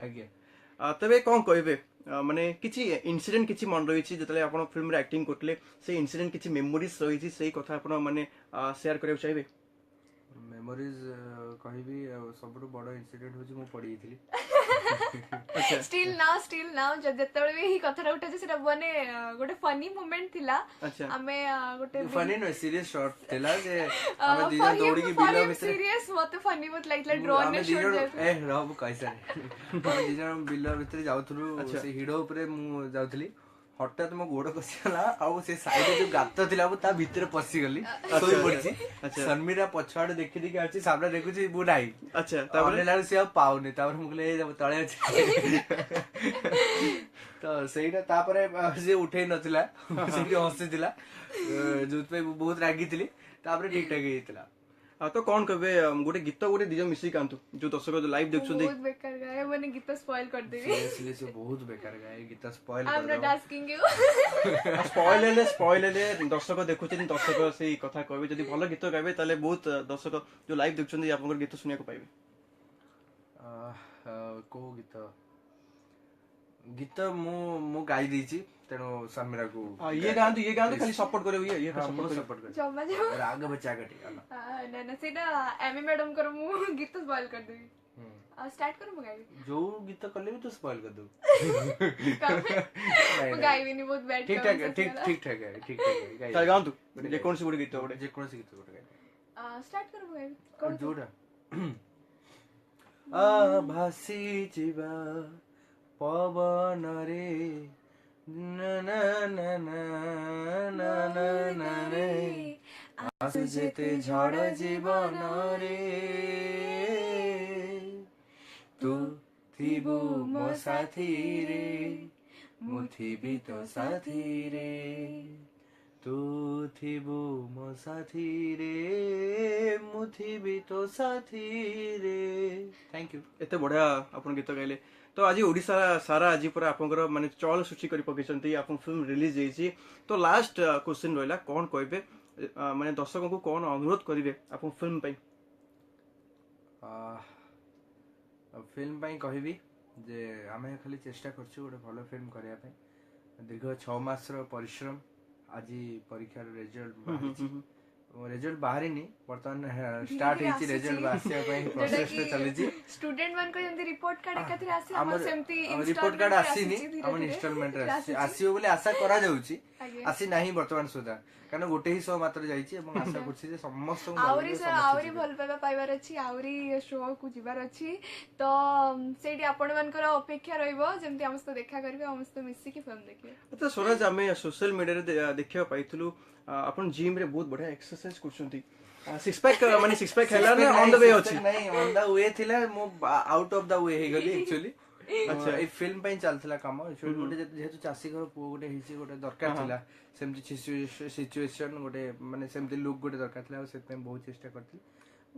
आज्ञा तबे कौन कहबे माने किछि इंसिडेंट किछि मन रही जतले आपण फिल्म रे एक्टिंग करले से इंसिडेंट किछि मेमोरीज रही से कथा आपण माने शेयर करियो चाहिबे मेमोरीज कहबी सब बड़ इंसिडेंट होची मु पड़ी थी स्टिल नाउ जतबे भी ही कथा उठा जे सेटा बने गोटे फनी मोमेंट थिला हमें गोटे फनी नो सीरियस शॉट थिला जे हमें दिना दौड़ी की बिलो भीतर सीरियस मते फनी बहुत लाइकला ड्रोन ने शॉट जे ए रहब कैसा हम दिना बिलो भीतर जाउथलु से हिडो ऊपर मु जाउथली हठात मो गोड़ खसीगला आ से साइड जो गात थिला ता भीतर पसी गली सोई पड़ची शर्मिरा पछाड़ देखि देखि आछि सामने देखुछि बु नाही अच्छा ताबले लाल से पाउनी तापर मुकले तळे अछि तो सेइटा तापरे जे उठै नथिला सेठी हसिथिला जोत पे बहुत रागी थिली तापरे ठीक ठाक हेतिला तो कौन कहबे गोटे गीत गोटे दिजो मिसी कांतु जो दर्शक जो लाइव देखछन बहुत बेकार गाय माने गीत स्पॉइल कर देबी सीरियसली से बहुत बेकार गाय गीत spoil I am not asking you spoil ले दर्शक देखुछन दर्शक से कथा कहबे जदी भलो गीत गाबे ताले बहुत दर्शक जो लाइव देखछन आपन गीत सुनिया को पाइबे को गीत मु गाई दीची तेनो शर्मिरा को ये गांधु खाली सपोर्ट करे ये सपोर्ट करे जमा जो राग बचा कटी ना ना सेटा एमी मैडम कर मु गीत स्पॉइल कर देबी स्टार्ट करू गाई जो गीत करले भी तो स्पॉइल कर दो मैं गाई भी नहीं बहुत बैड ठीक ठाक है गाई चल गांधु जे कौन सी गीत गाई स्टार्ट करू गाई कौन जोड़ा आ भासी जीवा पवन रे ना ना ना ना ना ना रे आसु जेते झड़ जीवन रे तू थिबु मो साथी रे मु थिबि तो साथी रे तू थिबु मो साथी रे मु थिबि तो साथी रे थैंक यू एते बढ़िया अपन गीत गाइले तो आज ओडिसा सारा आज पूरा आपनकर माने चल सूची करि पकेछंती आपन फिल्म रिलीज हेछि तो लास्ट क्वेश्चन रहला कोन कहबे माने दर्शकों को कोन अनुरोध करिवे आपन फिल्म पई फिल्म पई कहबी जे आमे खाली चेष्टा करछु गोटे भलो फिल्म करिया पई दीर्घ 6 मास रो परिश्रम आज परीक्षा रिजल्ट बाहरी नहीं वर्तमान स्टार्ट हेची रिजल्ट आसिया पई प्रोसेस रे चली जी स्टूडेंट वन को जंती रिपोर्ट कार्ड एकाथि आसी हम सेमती रिपोर्ट कार्ड आसी नी हम इंस्टॉलमेंट रे आसी बोले आशा करा जाउची आसी नाही वर्तमान सुधा कारण गोटे ही शो मात्र जाईची एवं आशा करछि जे समस्त आवरी भल पाइबा पाइबार अछि आवरी शो को जिबार अछि तो सेठी आपण मानकर अपेक्षा रहइबो जेमती हमस्त देखा करबे हमस्त मिसी की फिल्म देखिए अच्छा स्वराज हमें सोशल मीडिया रे देखियो पाइथलु अपन जिम रे बहुत बढ़िया एक्सरसाइज करछंती सिक्स पैक हैला ने ऑन द वे अछि नहीं ऑन द वे थिला मो आउट ऑफ द वे हे गली एक्चुअली अच्छा ए फिल्म पई चलथला काम एक्चुअली गोटे जेहेतु चासी घर पो गोटे हिसी गोटे दरकार थिला सेमती सिचुएशन गोटे माने सेमती लुक गोटे दरकार थिला से पई बहुत चेष्टा करथि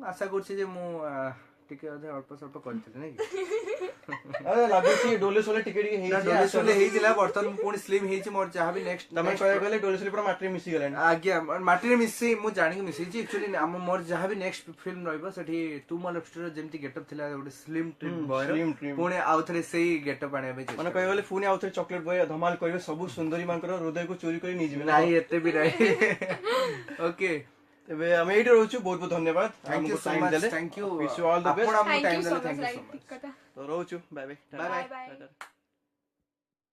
आशा करछि जे मु टिके अधे अल्प स्वल्प करथिले नै अरे लागुछि डोले सोले टिके हेइ डोले सोले हेइ दिला बर्तन पुणी स्लिम हेइ छि मोर चाहा भी नेक्स्ट तमे कहय गले डोले सोले पूरा माटी मिसी गलानी आज्ञा माटी रे मिसी मु जानि के मिसी छि एक्चुअली हम मोर चाहा भी नेक्स्ट फिल्म रहइबो सेठी टू मल स्टोर जेमती गेटअप थिला गोटे स्लिम ट्रिम बॉय पुणी आउथरे सेही गेटअप आने बे माने कहय गले पुणी आउथरे चॉकलेट बॉय धमाल करबे सब सुंदरी मानकर हृदय को चोरी करी नि जिबे नाही एते भी नाही ओके तबे हम एडी रहउछु बहुत बहुत धन्यवाद thank you so much thank you wish you all the best thank you so much तो रहउछु बाय बाय बाय